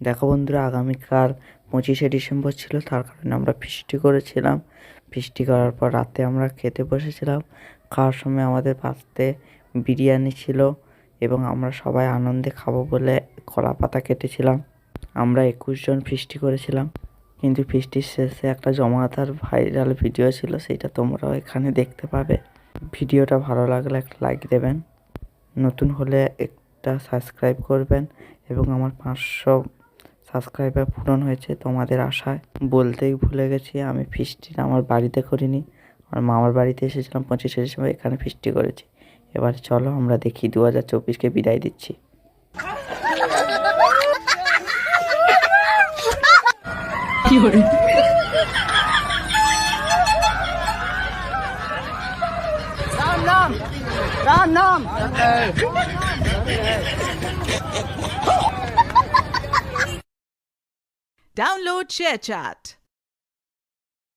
দেখো বন্ধুরা, আগামীকাল 25শে ডিসেম্বর ছিল, তার কারণে আমরা ফিস্টি করেছিলাম। ফিস্টি করার পর রাতে আমরা খেতে বসেছিলাম। খাওয়ার সময় আমাদের পাতে বিরিয়ানি ছিল এবং আমরা সবাই আনন্দে খাবো বলে কলা পাতা কেটেছিলাম। আমরা 21 জন ফিস্টি করেছিলাম, কিন্তু ফিস্টির শেষে একটা জমাদার ভাইরাল ভিডিও ছিল, সেটা তোমরাও এখানে দেখতে পাবে। ভিডিওটা ভালো লাগলে একটা লাইক দেবেন, নতুন হলে একটা সাবস্ক্রাইব করবেন এবং আমার 500 সাবস্ক্রাইবার পূরণ হয়েছে তোমাদের আশায়। বলতেই ভুলে গেছি, আমি ফিস্টিটা আমার বাড়িতে করিনি, আমার মামার বাড়িতে এসেছিলাম 25শে ডিসেম্বর, এখানে ফিস্টি করেছি। এবার চলো আমরা দেখি 2024কে বিদায় দিচ্ছি। Download ShareChat.